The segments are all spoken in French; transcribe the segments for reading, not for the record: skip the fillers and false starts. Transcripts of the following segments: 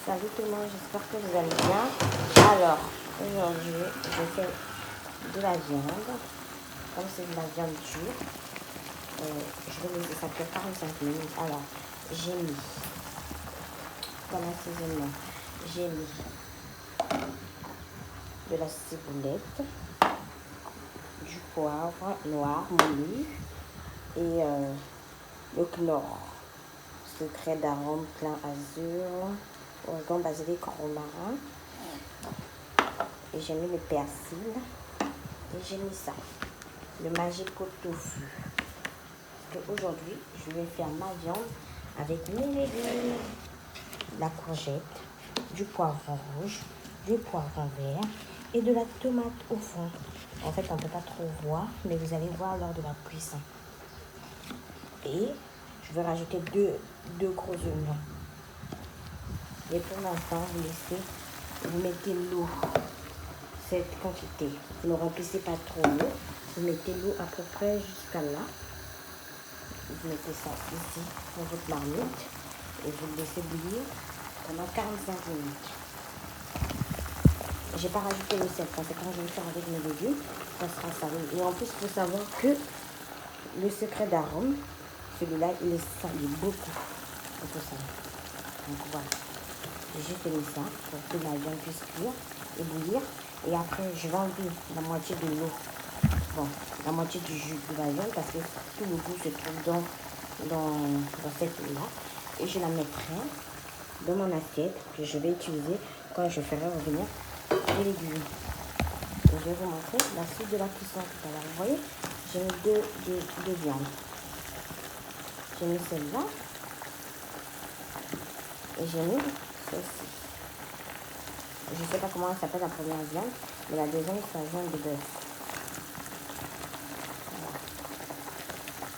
Salut tout le monde, j'espère que vous allez bien. Alors, aujourd'hui, je fais de la viande. Comme c'est de la viande dure, je vais laisser ça cuire 45 minutes. Alors, j'ai mis, comme assaisonnement, j'ai mis de la ciboulette, du poivre noir moulu et le knorr, secret d'arôme plein azur, origan, basilic, romarin. Et j'ai mis le persil et j'ai mis ça, le magico tofu. Aujourd'hui, je vais faire ma viande avec mes légumes, la courgette, du poivron rouge, du poivron vert et de la tomate au fond. En fait, on ne peut pas trop voir, mais vous allez voir lors de la cuisson. Et je vais rajouter deux gros oignons. Et pour l'instant, vous mettez l'eau, cette quantité. Vous ne remplissez pas trop l'eau. Vous mettez l'eau à peu près jusqu'à là. Vous mettez ça ici dans votre marmite et vous le laissez bouillir pendant 45 minutes. J'ai pas rajouté le sel parce que quand je vais faire avec mes légumes, ça sera salé. Et en plus, il faut savoir que le secret d'arôme, celui-là, il est salé beaucoup. Il faut savoir. Donc voilà. J'ai juste mis ça pour que la viande puisse cuire et bouillir. Et après, je vais enlever la moitié de l'eau. Bon, la moitié du jus de la viande parce que tout le goût se trouve dans cette eau-là. Et je la mettrai dans mon assiette que je vais utiliser quand je ferai revenir les légumes. Et je vais vous montrer la suite de la cuisson tout à l'heure. Vous voyez, j'ai mis deux viandes. J'ai mis celle-là et j'ai mis celle-ci. Je ne sais pas comment elle s'appelle la première viande, mais la deuxième, c'est la viande de bœuf. Voilà.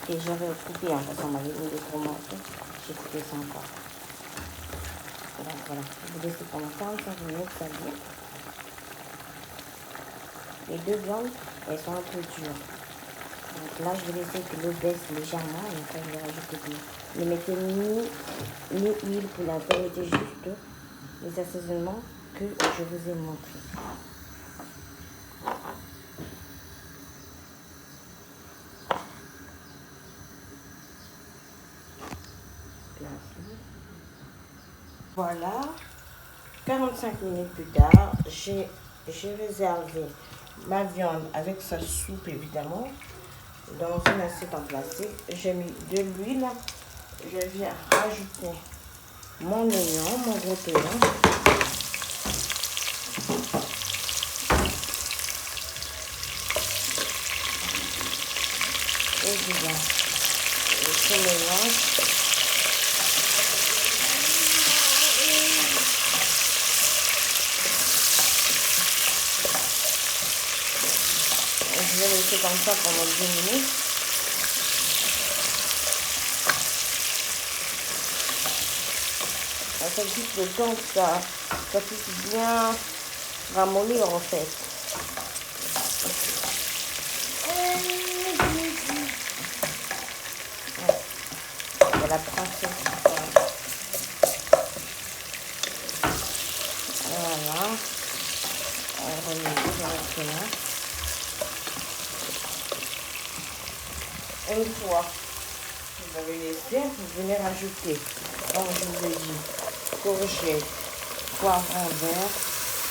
Et j'aurais coupé, parce qu'on m'avait mis des gros morceaux. J'ai coupé ça encore. Voilà. Je vous laisse pendant 45 minutes, ça vient. Les deux viandes, elles sont un peu dures. Donc là, je vais laisser que l'eau baisse légèrement et après, je vais rajouter de l'eau. Ne mettez ni huile pour la faire, mettez juste les assaisonnements que je vous ai montré. Voilà, 45 minutes plus tard, j'ai réservé ma viande avec sa soupe évidemment dans une assiette en plastique. J'ai mis de l'huile, je viens rajouter mon oignon, mon gros oignon. Et je viens je mélange. Je vais laisser comme ça pendant 10 minutes. Ça fait juste le temps que ça puisse bien ramollir en fait. Ouais. La princesse. Voilà. On remet directement. Une fois que vous avez laissé, vous venez rajouter, comme je vous ai dit, courgette, poivron vert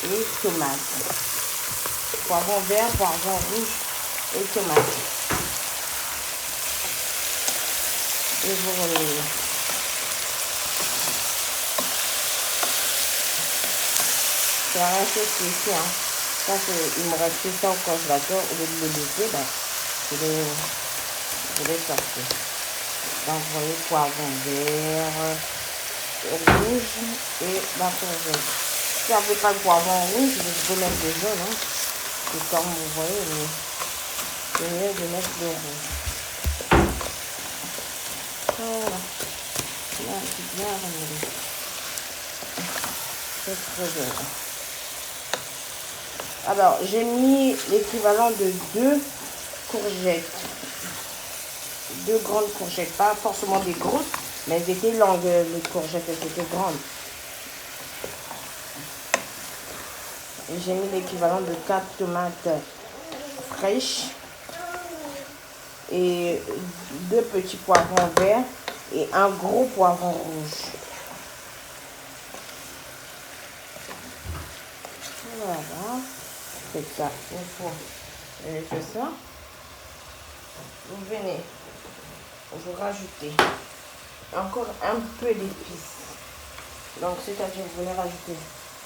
et tomate. Poivron vert, poivron rouge et tomate. Et vous relayez. C'est rien chose ici, hein. Ça, il me restait ça au congélateur, au lieu de le laisser, je vais sortir. Donc, vous voyez, poivron vert, rouge et la courgette. Si vous n'avez pas de poivron rouge, vous pouvez mettre le jaune. Hein. C'est comme vous voyez, mais c'est mieux de mettre le rouge. Voilà. Là, c'est bien remis. C'est très bien. Alors, j'ai mis l'équivalent de 2 courgettes. 2 grandes courgettes, pas forcément des grosses, mais elles étaient longues, les courgettes, elles étaient grandes. J'ai mis l'équivalent de 4 tomates fraîches et 2 petits poivrons verts et un gros poivron rouge. Voilà, c'est ça. Une fois vous avez fait ça, vous venez vous rajoutez encore un peu d'épices. Donc, c'est-à-dire vous venez rajouter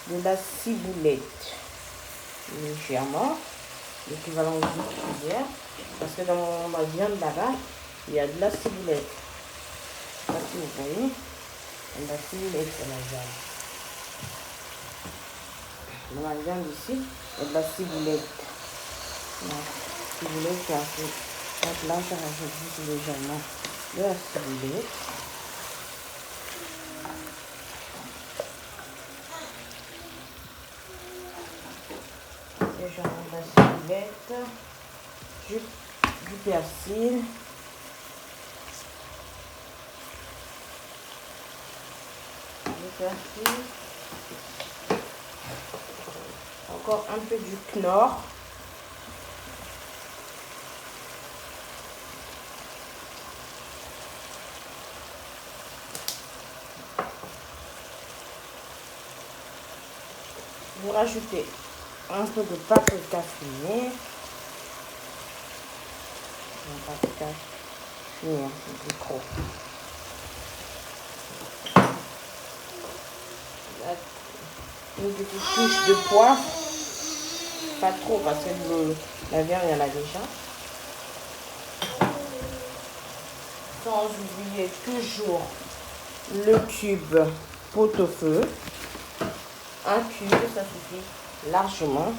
de la ciboulette légèrement, l'équivalent d'une cuillère, parce que dans ma viande là-bas, il y a de la ciboulette. Je ne sais pas si vous voyez, de la ciboulette sur la viande. Dans la viande ici, il y a de la ciboulette. La ciboulette qui a fait. Donc là, je rajoute juste légèrement de la ciboulette. Légèrement de la ciboulette, du persil, encore un peu du Knorr. Vous rajoutez un peu de paprika fumée. Paprika fumée, c'est trop. Une petite touche de poivre. Pas trop parce que la viande, il y en a déjà. Sans oublier toujours le cube pot-au-feu. Un cube, ça suffit largement.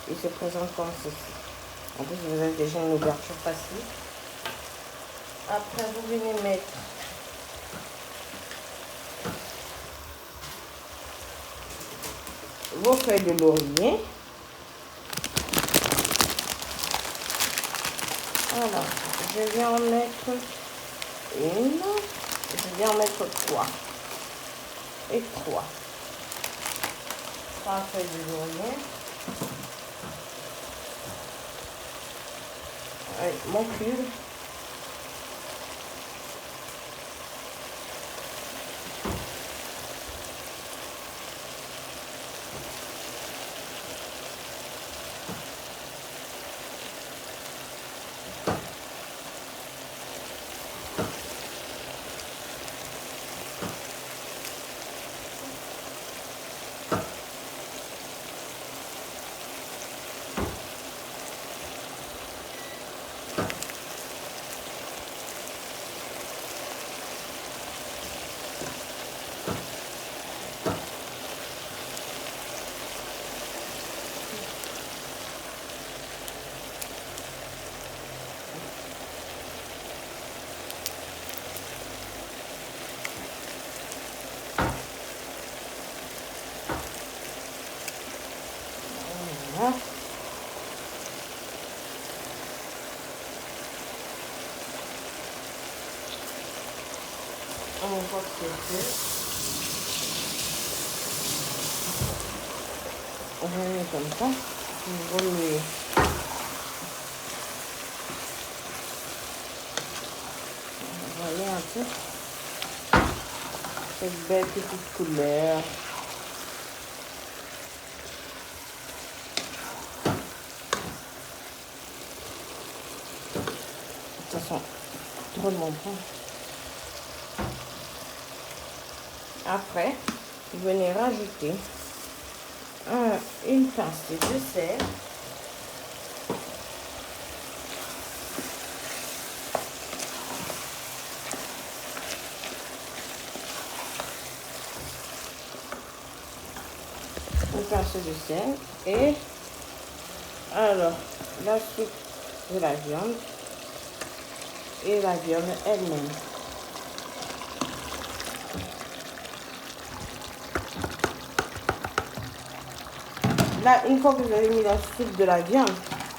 Il se présente comme ceci. En plus, vous avez déjà une ouverture facile. Après, vous venez mettre vos feuilles de laurier. Voilà, je vais en mettre une, je vais en mettre 3 et 3 feuilles de laurier. Allez, mon cube. Voilà. On voit que c'est fait. On va mettre comme ça. Vous remuez. Vous voyez un peu cette belle petite couleur. Ça sent drôlement bon. Après, vous venez rajouter une pincée de sel. Une pincée de sel et alors la soupe de la viande et la viande elle-même. Là, une fois que vous avez mis la soupe de la viande,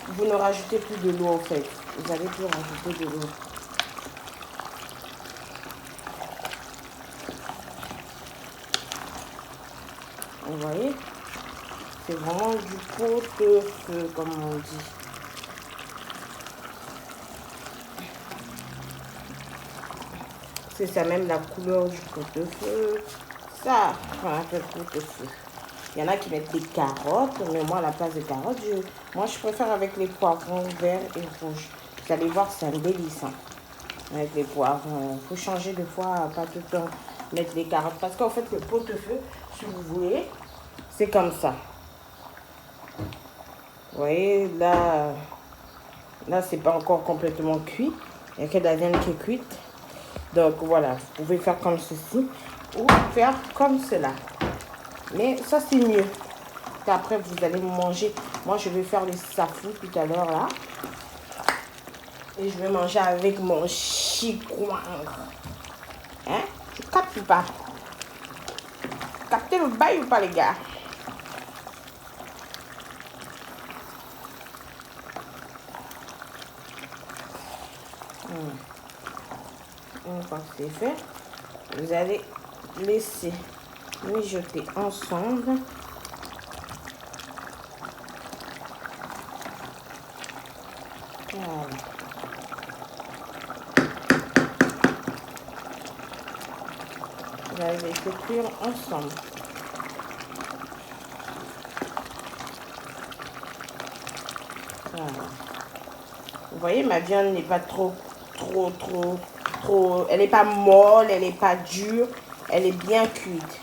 vous ne rajoutez plus de l'eau en fait. Vous n'allez plus rajouter de l'eau. Vous voyez, C'est vraiment du pot-au-feu, comme on dit. C'est ça même la couleur du pot-au-feu. Ça, on appelle pot-au-feu. Il y en a qui mettent des carottes, mais moi, à la place des carottes, moi, je préfère avec les poivrons verts et rouges. Vous allez voir, c'est un délice. Hein, avec les poivrons. Il faut changer de fois, pas tout le temps mettre les carottes. Parce qu'en fait, le pot-au-feu, si vous voulez, c'est comme ça. Vous voyez, là c'est pas encore complètement cuit. Il n'y a que de la viande qui est cuite. Donc voilà, vous pouvez faire comme ceci ou faire comme cela. Mais ça, c'est mieux. Après, vous allez manger. Moi, je vais faire les safou tout à l'heure là. Et je vais manger avec mon chicouang. Hein? Tu captes ou pas? Captez le bail ou pas, les gars? Une fois que c'est fait, vous allez laisser mijoter ensemble. Voilà. Vous allez laisser cuire ensemble. Voilà. Vous voyez, ma viande n'est pas trop, elle n'est pas molle, elle n'est pas dure, elle est bien cuite.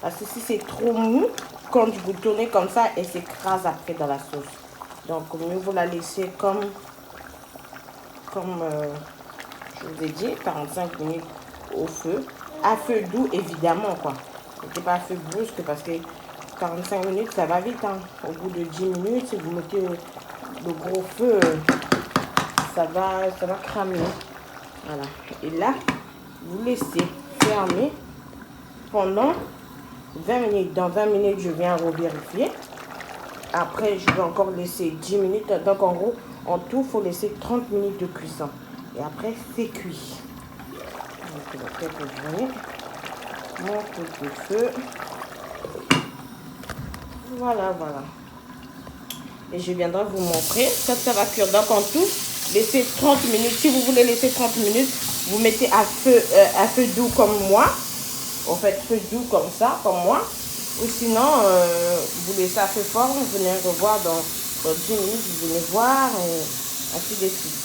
Parce que si c'est trop mou, quand vous tournez comme ça, elle s'écrase après dans la sauce. Donc, mieux vous la laissez comme je vous ai dit, 45 minutes au feu. À feu doux, évidemment, quoi. Mettez pas à feu brusque parce que 45 minutes, ça va vite. Hein. Au bout de 10 minutes, si vous mettez le gros feu, ça va cramer. Voilà. Et là, vous laissez fermer pendant 20 minutes. Dans 20 minutes, je viens revérifier. Après, je vais encore laisser 10 minutes. Donc, en gros, en tout, il faut laisser 30 minutes de cuisson. Et après, c'est cuit. Donc, je vais peut-être ouvrir mon pot-au-feu. Voilà, voilà. Et je viendrai vous montrer quand ça va cuire. Donc, en tout, laissez 30 minutes. Si vous voulez laisser 30 minutes, vous mettez à feu doux comme moi. En fait, feu doux comme ça, comme moi. Ou sinon, vous laissez à feu fort. Vous venez revoir dans 10 minutes. Vous venez voir et ainsi de suite.